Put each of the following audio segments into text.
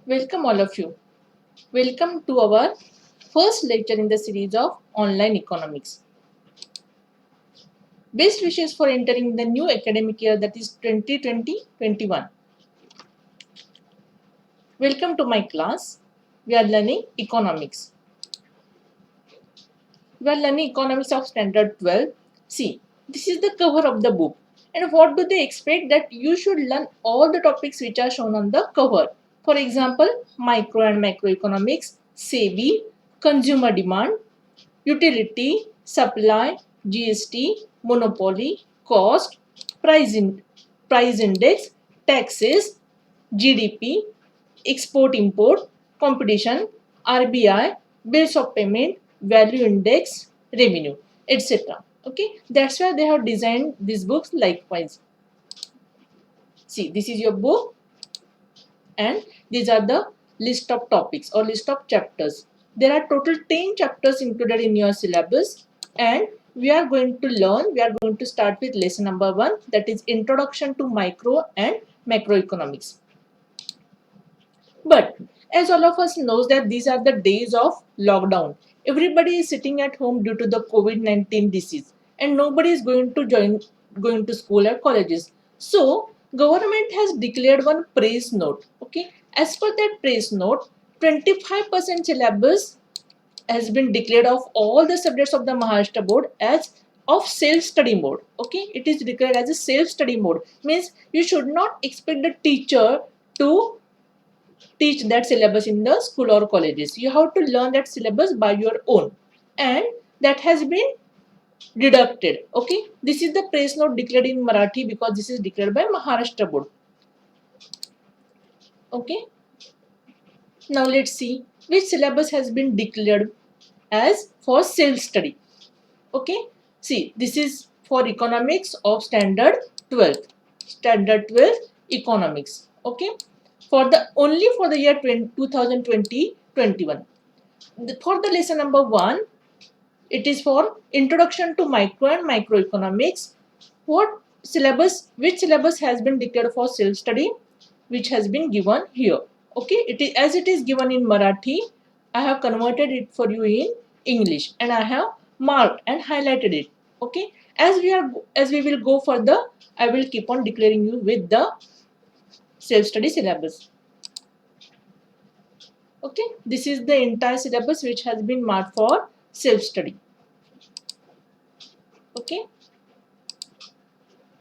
Welcome all of you. Welcome to our first lecture in the series of online economics. Best wishes for entering the new academic year, that is 2020-21. Welcome to my class. We are learning economics. We are learning economics of standard 12. See, this is the cover of the book. And what do they expect? That you should learn all the topics which are shown on the cover. For example, micro and macroeconomics, SEBI, consumer demand, utility, supply, GST, monopoly, cost, price index, taxes, GDP, export import, competition, RBI, bills of payment, value index, revenue, etc. Okay, that's why they have designed these books likewise. See, this is your book, and these are the list of topics or list of chapters. There are total 10 chapters included in your syllabus, and we are going to start with lesson number 1, that is introduction to micro and macroeconomics. But as all of us knows that these are the days of lockdown. Everybody is sitting at home due to the COVID-19 disease, and nobody is going to school or colleges. So government has declared one praise note. Okay, as per that praise note, 25% syllabus has been declared of all the subjects of the Maharashtra board as of self-study mode. Okay, it is declared as a self-study mode. Means you should not expect the teacher to teach that syllabus in the school or colleges. You have to learn that syllabus by your own, and that has been deducted. Okay, this is the praise note declared in Marathi because this is declared by Maharashtra board. Okay, now let's see which syllabus has been declared as for self study. Okay, see, this is for economics of standard 12th, standard 12 economics. Okay, for the only for the year 2020-21. For the lesson number 1, it is for introduction to micro and macroeconomics. Which syllabus has been declared for self study, which has been given here. Okay, it is as it is given in Marathi. I have converted it for you in English, and I have marked and highlighted it. Okay, as we will go further, I will keep on declaring you with the self study syllabus. Okay, this is the entire syllabus which has been marked for self study. Okay,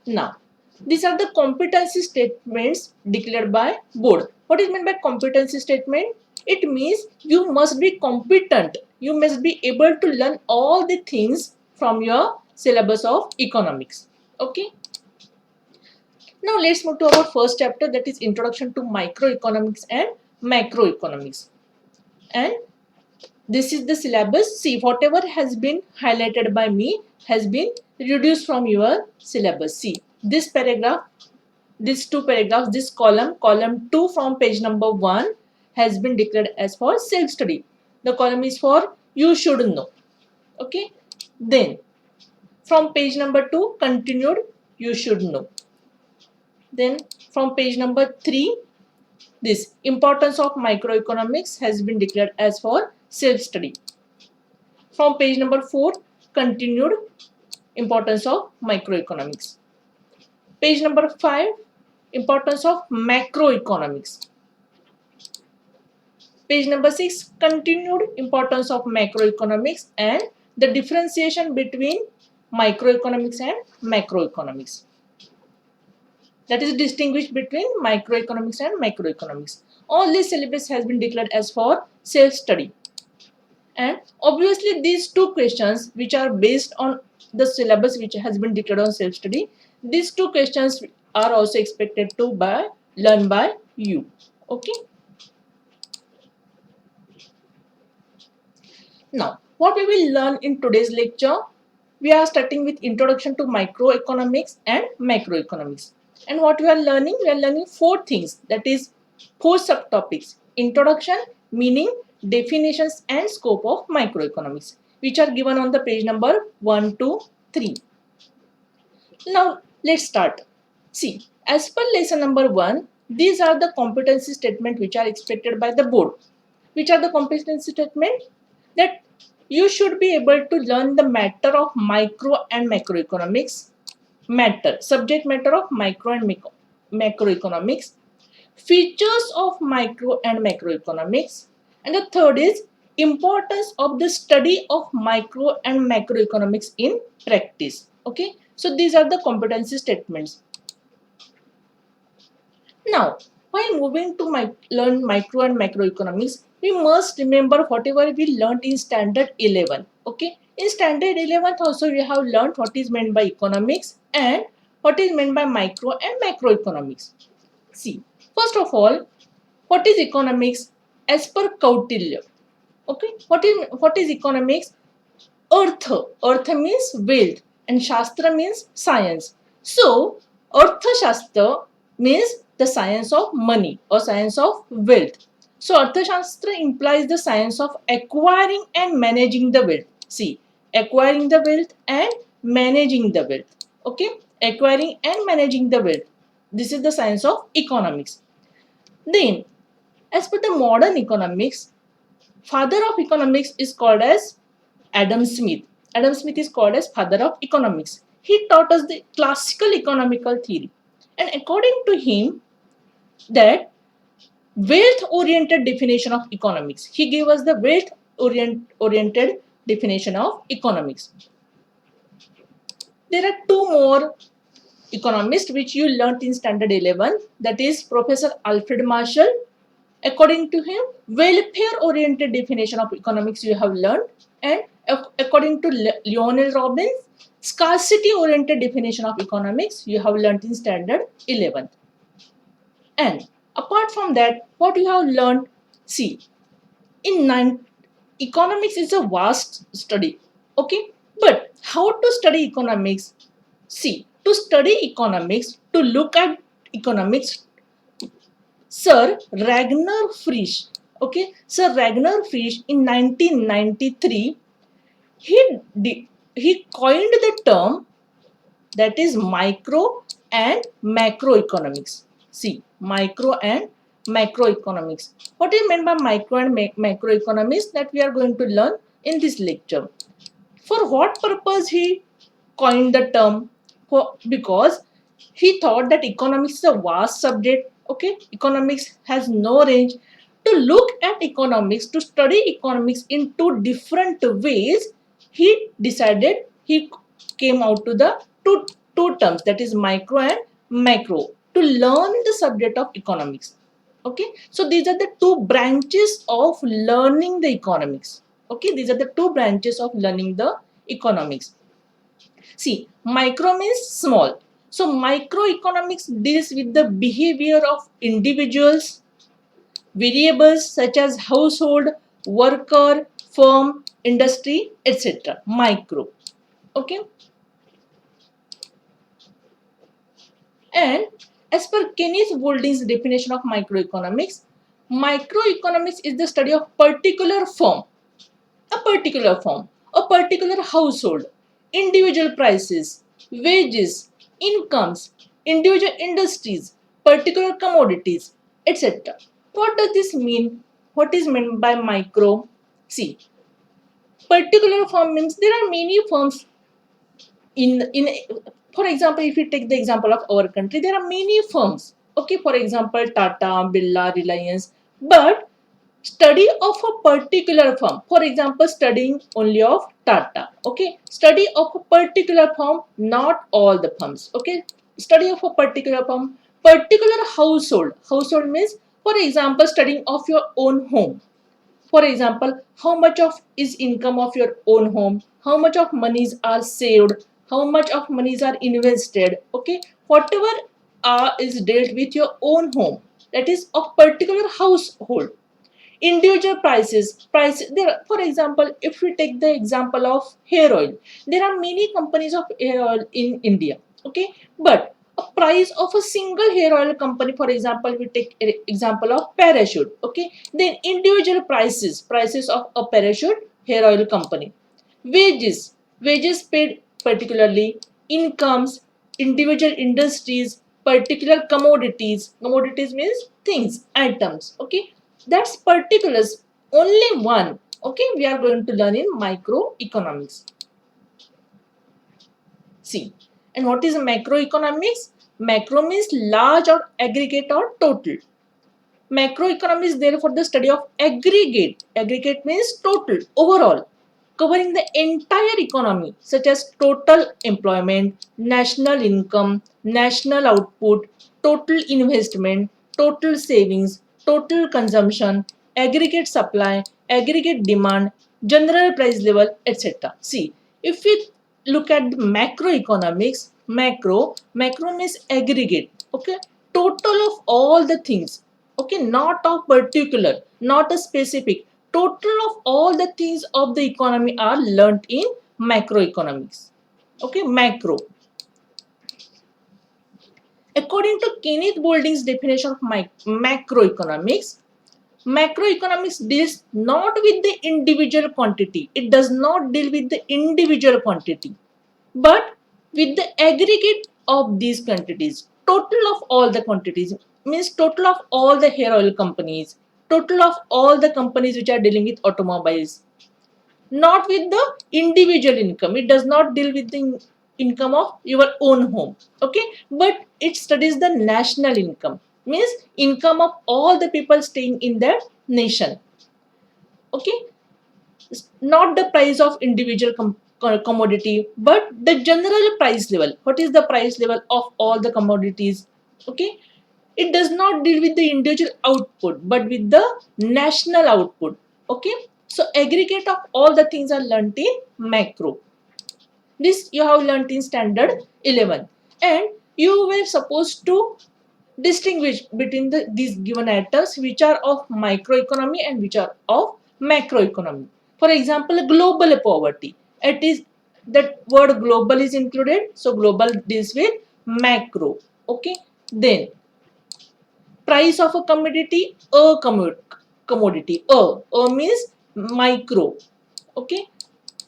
now these are the competency statements declared by board. What is meant by competency statement? It means you must be competent, you must be able to learn all the things from your syllabus of economics. Okay, now let's move to our first chapter, that is introduction to microeconomics and macroeconomics. And this is the syllabus. See, whatever has been highlighted by me has been reduced from your syllabus. See, this paragraph, these two paragraphs, this column 2 from page number 1 has been declared as for self study. The column is for you should know. Okay, then from page number 2 continued, you should know. Then from page number 3, this importance of microeconomics has been declared as for self study. From page number 4, continued, importance of microeconomics. Page number 5, importance of macroeconomics. Page number 6, continued, importance of macroeconomics and the differentiation between microeconomics and macroeconomics. That is distinguished between microeconomics and macroeconomics. All this syllabus has been declared as for self-study. And obviously these two questions which are based on the syllabus which has been declared on self-study, these two questions are also expected to learn by you. Okay. Now, what we will learn in today's lecture, we are starting with introduction to microeconomics and macroeconomics. And what we are learning 4 things, that is 4 subtopics: introduction, meaning, definitions and scope of microeconomics, which are given on the page number 1 to 3. Now let's start. See, as per lesson number 1, these are the competency statement which are expected by the board. Which are the competency statement? That you should be able to learn the matter of micro and macroeconomics, subject matter of micro and macroeconomics, features of micro and macroeconomics, and the third is importance of the study of micro and macroeconomics in practice. Okay, so these are the competency statements. Now, while moving to learn micro and macroeconomics, we must remember whatever we learned in standard 11. Okay, in standard 11 also we have learned what is meant by economics and what is meant by micro and macroeconomics. See, first of all, what is economics as per Kautilya? Okay, what is economics? Artha means wealth and Shastra means science. So, Arthashastra means the science of money or science of wealth. So, Arthashastra implies the science of acquiring and managing the wealth. See, acquiring the wealth and managing the wealth. Okay, acquiring and managing the wealth. This is the science of economics. Then, as per the modern economics, father of economics is called as Adam Smith. Adam Smith is called as father of economics. He taught us the classical economical theory. And according to him, that wealth-oriented definition of economics. He gave us the wealth-oriented definition of economics. There are two more economists which you learnt in standard 11. That is Professor Alfred Marshall. According to him, welfare-oriented definition of economics you have learned, and according to Lionel Robbins, scarcity-oriented definition of economics you have learned in standard 11. And apart from that, what you have learned? See, economics is a vast study. Okay, but how to study economics? See, to study economics, to look at economics, Sir Ragnar Frisch, okay, Sir Ragnar Frisch in 1993, he coined the term that is micro and macroeconomics. See, micro and macroeconomics. What is meant by micro and macroeconomics that we are going to learn in this lecture. For what purpose he coined the term? Because he thought that economics is a vast subject. Okay, economics has no range. To look at economics, to study economics in two different ways, he decided, he came out to the two terms, that is micro and macro, to learn the subject of economics. Okay, so these are the two branches of learning the economics. Okay, these are the two branches of learning the economics. See, micro means small. So microeconomics deals with the behavior of individuals, variables such as household, worker, firm, industry, etc. Micro. Okay. And as per Kenneth Boulding's definition of microeconomics is the study of particular firm, a particular household, individual prices, wages, incomes, individual industries, particular commodities, etc. What does this mean? What is meant by micro? See, particular firm means there are many firms in for example, if you take the example of our country, there are many firms. Okay, for example, Tata, Birla, Reliance, but study of a particular firm, for example, studying only of Tata. Okay, study of a particular firm, not all the firms. Okay, study of a particular firm, particular household means, for example, studying of your own home. For example, how much of is income of your own home, how much of monies are saved, how much of monies are invested. Okay, whatever is dealt with your own home, that is of particular household. Individual price there, for example, if we take the example of hair oil, there are many companies of hair oil in India. Okay, but a price of a single hair oil company, for example, we take example of Parachute. Okay, then individual prices of a Parachute hair oil company. Wages paid particularly, incomes, individual industries, particular commodities. Commodities means things, items. Okay, that's particulars. Only one. Okay, we are going to learn in microeconomics. See, and what is macroeconomics? Macro means large or aggregate or total. Macroeconomics is therefore the study of aggregate. Aggregate means total, overall, covering the entire economy, such as total employment, national income, national output, total investment, total savings, total consumption, aggregate supply, aggregate demand, general price level, etc. See, if we look at the macroeconomics, macro means aggregate, okay, total of all the things, okay, not of particular, not a specific, total of all the things of the economy are learnt in macroeconomics. Okay, macro. According to Kenneth Boulding's definition of macroeconomics, macroeconomics deals not with the individual quantity. It does not deal with the individual quantity, but with the aggregate of these quantities. Total of all the quantities means total of all the hair oil companies, total of all the companies which are dealing with automobiles, not with the individual income. It does not deal with the income of your own home, okay, but it studies the national income, means income of all the people staying in their nation, okay, not the price of individual commodity, but the general price level. What is the price level of all the commodities? Okay, it does not deal with the individual output, but with the national output. Okay, so aggregate of all the things are learnt in macro. This you have learnt in standard 11, and you were supposed to distinguish between these given items which are of microeconomy and which are of macroeconomy. For example, global poverty. It is that word global is included, so global deals with macro. Okay, then price of a commodity, commodity. A means micro. Okay,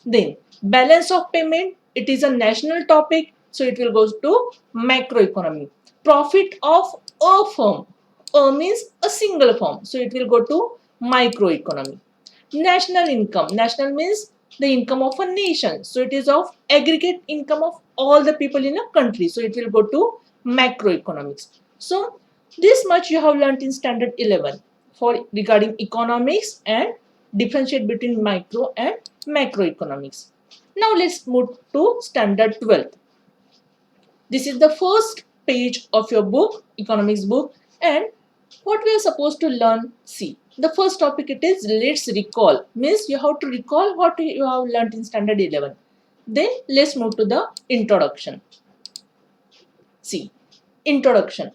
then balance of payment, it is a national topic, so it will go to macroeconomy. Profit of a firm, a means a single firm, so it will go to microeconomy. National income, national means the income of a nation, so it is of aggregate income of all the people in a country, so it will go to macroeconomics. So this much you have learnt in standard 11 for regarding economics and differentiate between micro and macroeconomics. Now let's move to standard 12. This is the first page of your book, economics book, and what we are supposed to learn. See, the first topic it is let's recall, means you have to recall what you have learnt in standard 11. Then let's move to the introduction. See, introduction.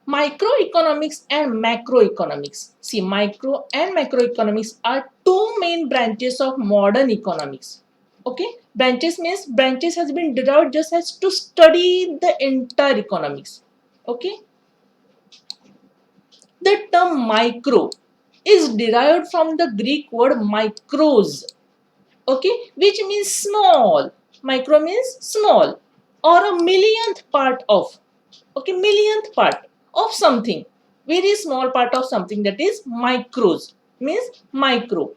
Microeconomics and macroeconomics. See, micro and macroeconomics are two main branches of modern economics. Okay, branches means branches has been derived just as to study the entire economics. Okay, the term micro is derived from the Greek word micros. Okay, which means small. Micro means small or a millionth part of. Okay, millionth part of something, very small part of something, that is micros, means micro.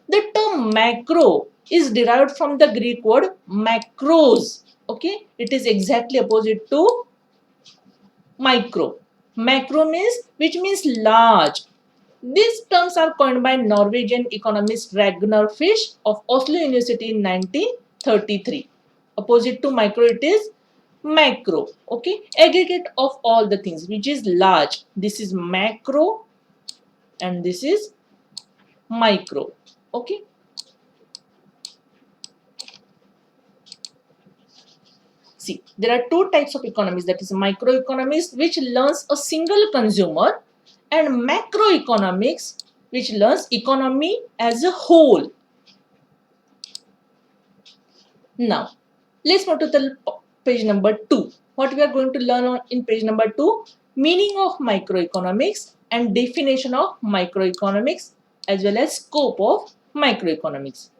The term macro is derived from the Greek word macros. Okay, it is exactly opposite to micro. Macro means which means large. These terms are coined by Norwegian economist Ragnar Fish of Oslo University in 1933. Opposite to micro, it is macro. Okay, aggregate of all the things which is large. This is macro and this is micro. Okay. See, there are two types of economies, that is microeconomics which learns a single consumer and macroeconomics which learns economy as a whole. Now, let's move to the page number 2. What we are going to learn on in page number 2, meaning of microeconomics and definition of microeconomics as well as scope of microeconomics.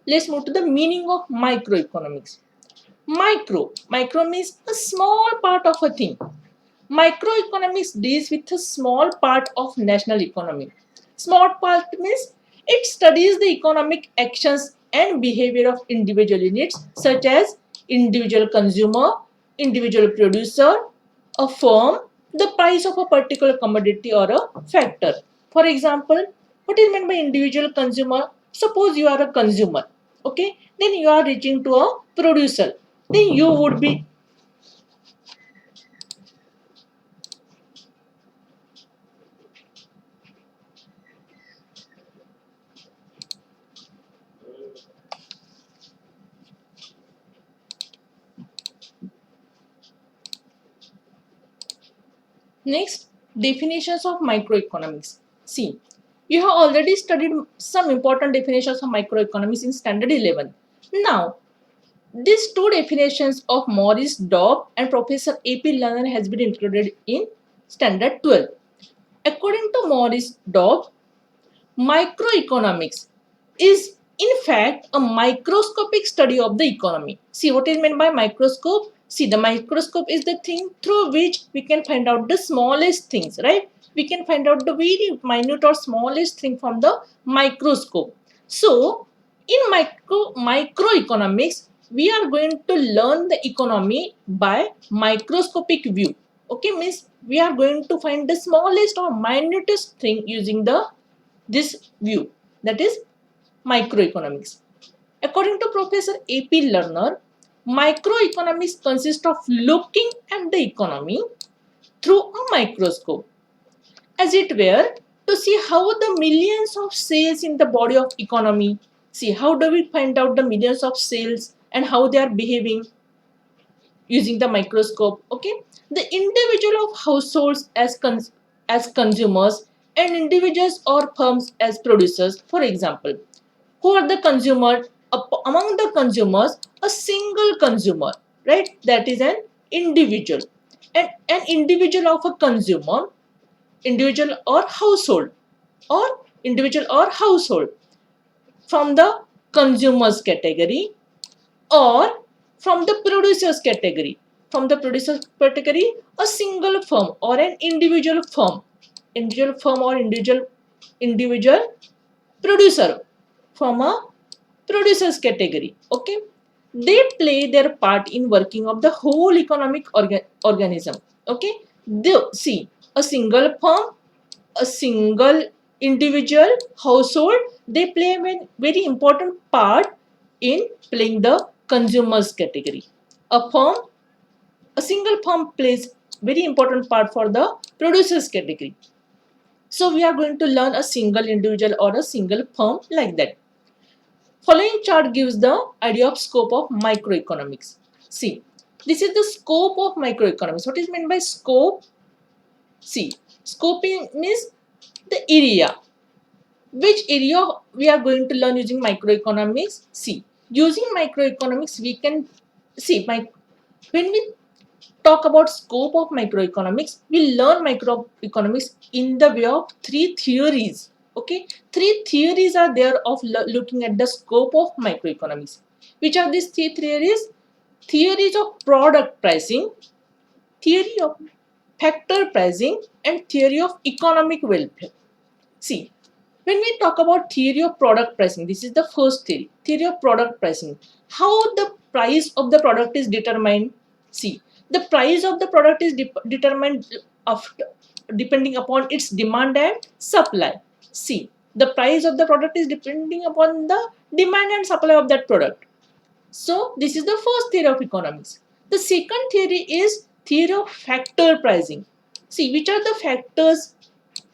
Let's move to the meaning of microeconomics. Micro means a small part of a thing. Microeconomics deals with a small part of national economy. Small part means it studies the economic actions and behavior of individual units such as individual consumer, individual producer, a firm, the price of a particular commodity or a factor. For example, what is meant by individual consumer? Suppose you are a consumer, okay? Then you are reaching to a producer. Then you would be next, definitions of microeconomics. See, you have already studied some important definitions of microeconomics in standard 11. Now, these two definitions of Maurice Dobb and Professor A.P. Lerner has been included in standard 12. According to Maurice Dobb, microeconomics is in fact a microscopic study of the economy. See what is meant by microscope? See, the microscope is the thing through which we can find out the smallest things, right? We can find out the very minute or smallest thing from the microscope. So, in microeconomics, we are going to learn the economy by microscopic view. Okay, means we are going to find the smallest or minutest thing using the this view, that is microeconomics. According to Professor A.P. Lerner, microeconomics consists of looking at the economy through a microscope, as it were, to see how the millions of cells in the body of economy, see how do we find out the millions of cells and how they are behaving using the microscope. Okay, the individual of households as consumers and individuals or firms as producers. For example, who are the consumer? Among the consumers, a single consumer, right? That is an individual, and an individual of a consumer, individual or household, or individual or household from the consumers category, or from the producers category. From the producers category, a single firm or an individual firm or individual producer from a producers category. Okay, they play their part in working of the whole economic organism. Okay, they see a single firm, a single individual household, they play a very important part in playing the consumers category. A firm, a single firm plays very important part for the producers category. So we are going to learn a single individual or a single firm like that. Following chart gives the idea of scope of microeconomics. See, this is the scope of microeconomics. What is meant by scope? See, scoping means the area. Which area we are going to learn using microeconomics? See, using microeconomics we can see when we talk about scope of microeconomics, we learn microeconomics in the way of three theories. Okay, three theories are there of looking at the scope of microeconomics. Which are these three theories? Theories of product pricing, theory of factor pricing, and theory of economic welfare. See, when we talk about theory of product pricing, this is the first theory, theory of product pricing. How the price of the product is determined? See, the price of the product is determined after, depending upon its demand and supply. See, the price of the product is depending upon the demand and supply of that product. So, this is the first theory of economics. The second theory is theory of factor pricing. See, which are the factors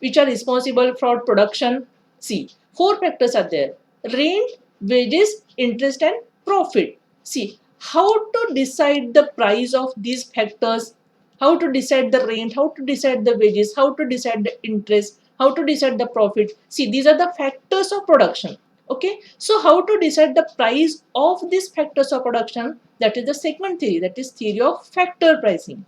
which are responsible for production? See, four factors are there: rent, wages, interest, and profit. See, how to decide the price of these factors, how to decide the rent, how to decide the wages, how to decide the interest, how to decide the profit. See, these are the factors of production. Okay, so how to decide the price of these factors of production? That is the second theory, that is theory of factor pricing.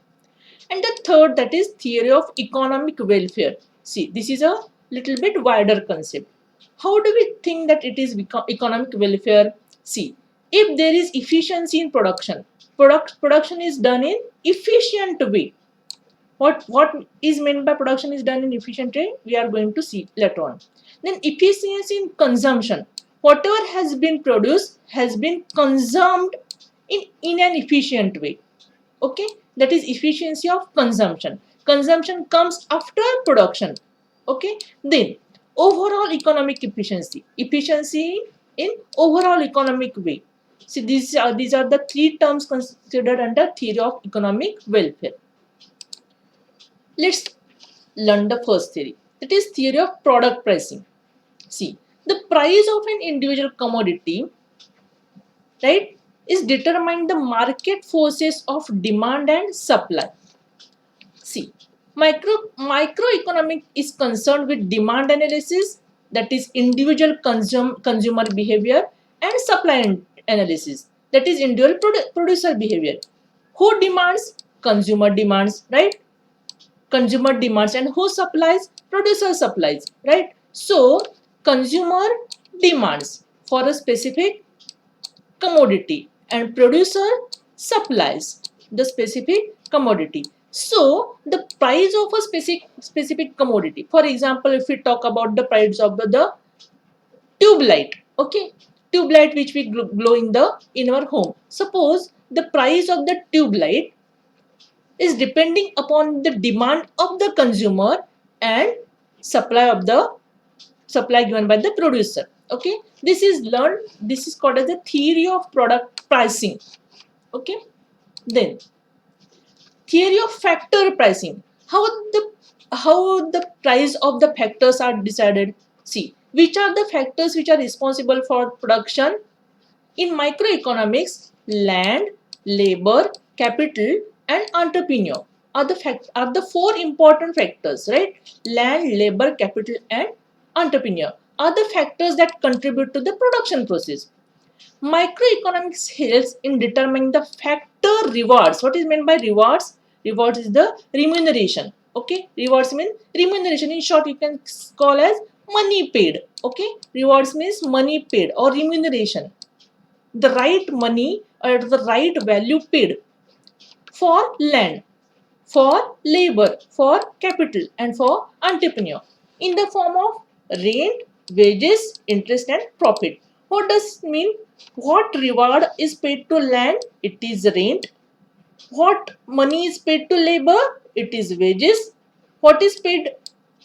And the third, that is theory of economic welfare. See, this is a little bit wider concept. How do we think that it is economic welfare? See, if there is efficiency in production, production is done in efficient way. What is meant by production is done in efficient way, we are going to see later on. Then efficiency in consumption, whatever has been produced has been consumed in an efficient way. Okay, that is efficiency of consumption. Consumption comes after production. Okay, then overall economic efficiency, efficiency in overall economic way. See, these are the three terms considered under theory of economic welfare. Let's learn the first theory, that is theory of product pricing. See, the price of an individual commodity, right, is determined the market forces of demand and supply. See, microeconomic is concerned with demand analysis, that is individual consumer behavior, and supply analysis, that is individual producer behavior. Who demands? Consumer demands, right? Consumer demands. And who supplies? Producer supplies, right? So consumer demands for a specific commodity and producer supplies the specific commodity. So the price of a specific commodity, for example, if we talk about the price of the tube light, okay, tube light which we glow in our home, suppose the price of the tube light is depending upon the demand of the consumer and supply given by the producer. Okay, this is called as the theory of product pricing. Okay, then theory of factor pricing, how the price of the factors are decided. See, which are the factors which are responsible for production? In microeconomics, land, labor, capital, and entrepreneur are the four important factors, right? Land, labor, capital, and entrepreneur are the factors that contribute to the production process. Microeconomics helps in determining the factor rewards. What is meant by rewards? Rewards is the remuneration. Okay, rewards mean remuneration. In short, you can call as money paid. Okay, rewards means money paid or remuneration. The right money or the right value paid for land, for labor, for capital, and for entrepreneur in the form of rent, wages, interest, and profit. What does it mean? What reward is paid to land? It is rent. What money is paid to labor? It is wages. What is paid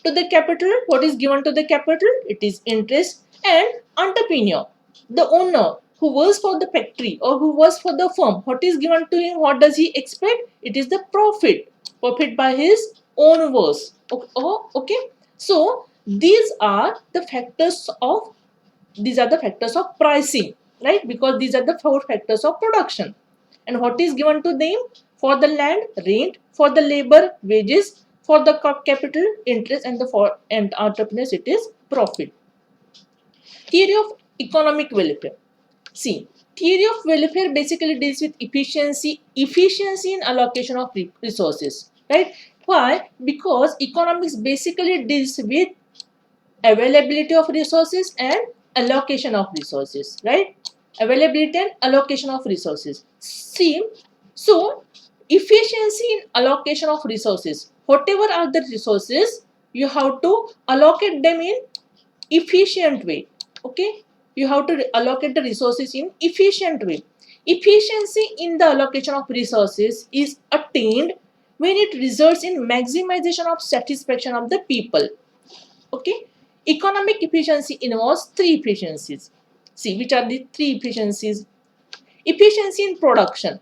to the capital? What is given to the capital? It is interest. And entrepreneur, the owner who works for the factory or who works for the firm, what is given to him? What does he expect? It is the profit by his own works. Okay, so these are the factors of pricing, right? Because these are the four factors of production. And what is given to them? For the land, rent; for the labor, wages; for the capital, interest; and entrepreneurs, it is profit. Theory of economic welfare. See, theory of welfare basically deals with efficiency in allocation of resources, right? Why? Because economics basically deals with availability of resources and allocation of resources, right? Availability and allocation of resources. See, so efficiency in allocation of resources. Whatever are the resources, you have to allocate them in efficient way. Okay, you have to allocate the resources in efficient way. Efficiency in the allocation of resources is attained when it results in maximization of satisfaction of the people. Okay, economic efficiency involves three efficiencies. See, which are the three efficiencies? Efficiency in production.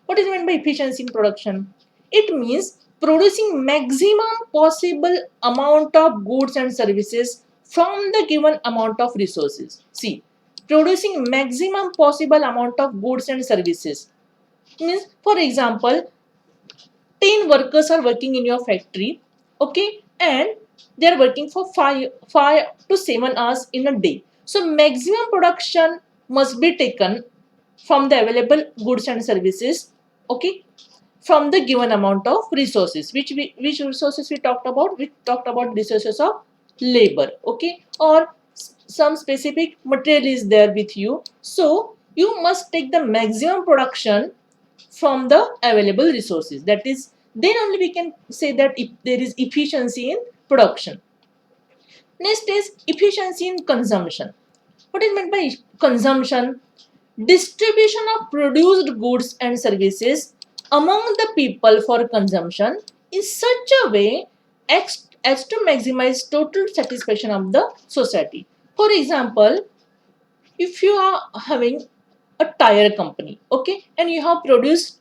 What is meant by efficiency in production? It means producing maximum possible amount of goods and services from the given amount of resources. See, producing maximum possible amount of goods and services means, for example, 10 workers are working in your factory, okay, and they are working for 5 to 7 hours in a day. So maximum production must be taken from the available goods and services, okay, from the given amount of resources. Which resources we talked about? We talked about resources of labor, okay, or some specific material is there with you. So you must take the maximum production from the available resources. That is, then only we can say that if there is efficiency in production. Next is efficiency in consumption. What is meant by consumption? Distribution of produced goods and services among the people for consumption in such a way as to maximize total satisfaction of the society. For example, if you are having a tire company, okay, and you have produced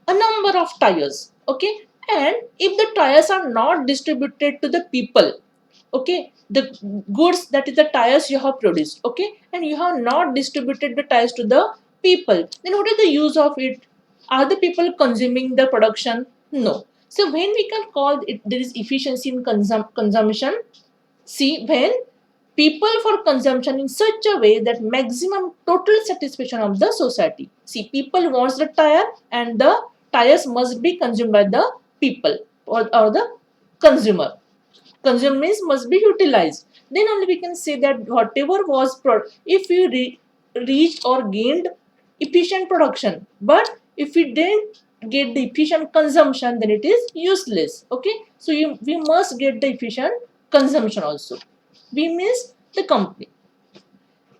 a number of tires, okay, and if the tires are not distributed to the people, okay, the goods, that is the tires you have produced, okay, and you have not distributed the tires to the people, then what is the use of it? Are the people consuming the production? No. So when we can call it, there is efficiency in consumption. See, when people for consumption in such a way that maximum total satisfaction of the society. See, people wants the tire and the tires must be consumed by the people or the consumer. Consumed means must be utilized. Then only we can say that whatever was if we reached or gained efficient production, but if we didn't get the efficient consumption, then it is useless. Okay, so we must get the efficient consumption also. We means the company.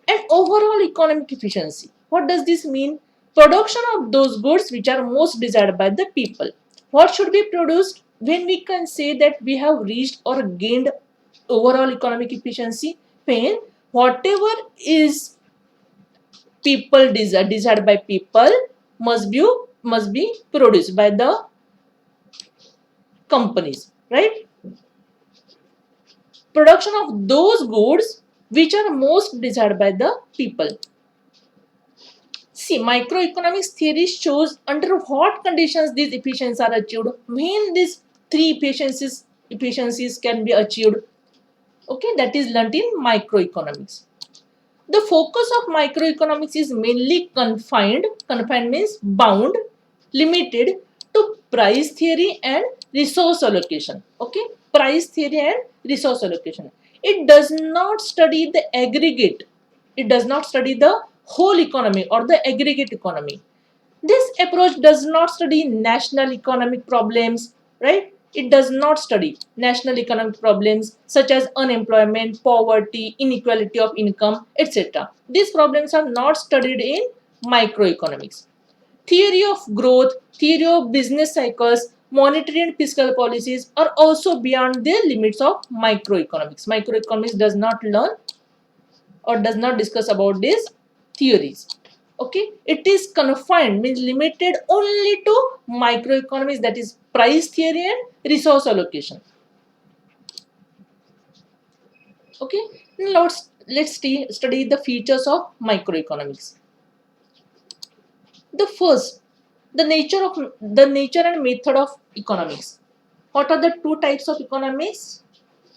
And overall economic efficiency. What does this mean? Production of those goods which are most desired by the people. What should be produced? When we can say that we have reached or gained overall economic efficiency, when whatever is desired by people must be produced by the companies, right? Production of those goods which are most desired by the people. See, microeconomics theory shows under what conditions these efficiencies are achieved, when these three efficiencies can be achieved. Okay, that is learnt in microeconomics. The focus of microeconomics is mainly confined means bound, limited to price theory and resource allocation. Okay, price theory and resource allocation. It does not study the aggregate. It does not study the whole economy or the aggregate economy. This approach does not study national economic problems, right? It does not study national economic problems such as unemployment, poverty, inequality of income, etc. These problems are not studied in microeconomics. Theory of growth, theory of business cycles, monetary and fiscal policies are also beyond the limits of microeconomics. Microeconomics does not learn or does not discuss about these theories. Okay, it is confined, means limited only to microeconomics, that is price theory and resource allocation. Okay, now let's study the features of microeconomics. The first, the nature and method of economics. What are the two types of economic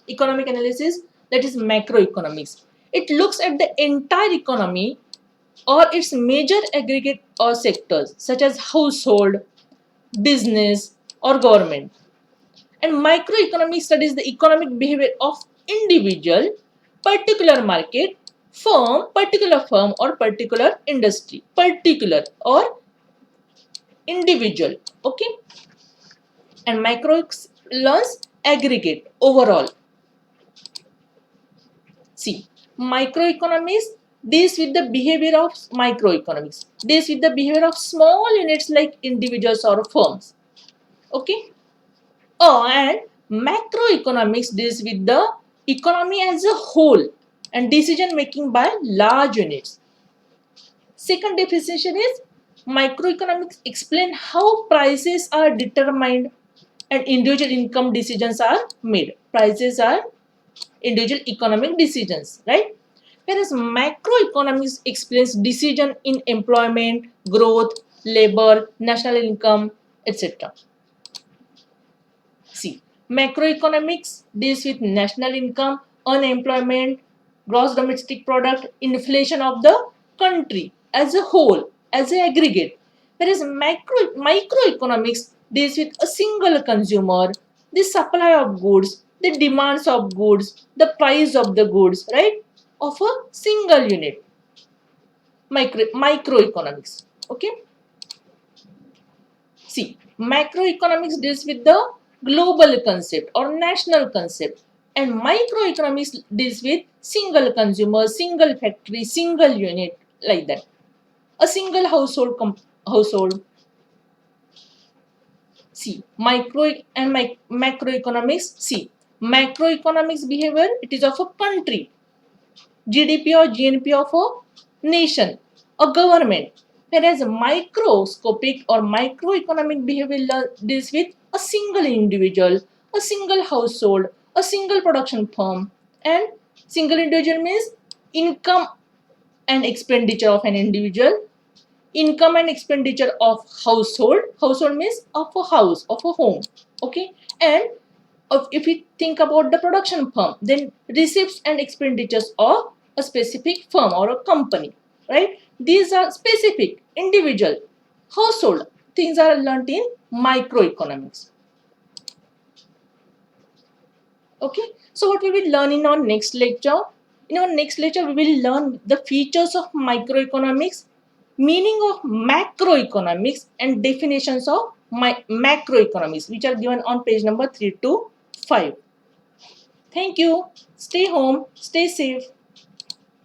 analysis? That is macroeconomics. It looks at the entire economy or its major aggregate or sectors such as household, business, or government. And microeconomics studies the economic behavior of individual, particular firm or particular industry, particular or individual. Okay, and microeconomics learns aggregate overall. See, microeconomics deals with the behavior of microeconomics, deals with the behavior of small units like individuals or firms. Okay. Oh, and macroeconomics deals with the economy as a whole and decision making by large units. Second definition is microeconomics explain how prices are determined and individual income decisions are made. Prices are individual economic decisions, right? Whereas macroeconomics explains decision in employment, growth, labor, national income, etc. See, macroeconomics deals with national income, unemployment, gross domestic product, inflation of the country as a whole, as an aggregate. Whereas microeconomics deals with a single consumer, the supply of goods, the demands of goods, the price of the goods, right? Of a single unit. Microeconomics. Okay. See, macroeconomics deals with the global concept or national concept, and microeconomics deals with single consumer, single factory, single unit, like that. A single household. See, micro and macroeconomics. See, macroeconomics behavior, it is of a country, GDP or GNP of a nation, a government. Whereas microscopic or microeconomic behavior deals with a single individual, a single household, a single production firm. And single individual means income and expenditure of an individual, income and expenditure of household. Household means of a house, of a home. Okay, and if we think about the production firm, then receipts and expenditures of a specific firm or a company, right? These are specific, individual, household. Things are learnt in microeconomics. Okay, so what we will learn in our next lecture? In our next lecture, we will learn the features of microeconomics, meaning of macroeconomics, and definitions of macroeconomics, which are given on page number 3 to 5. Thank you. Stay home, stay safe.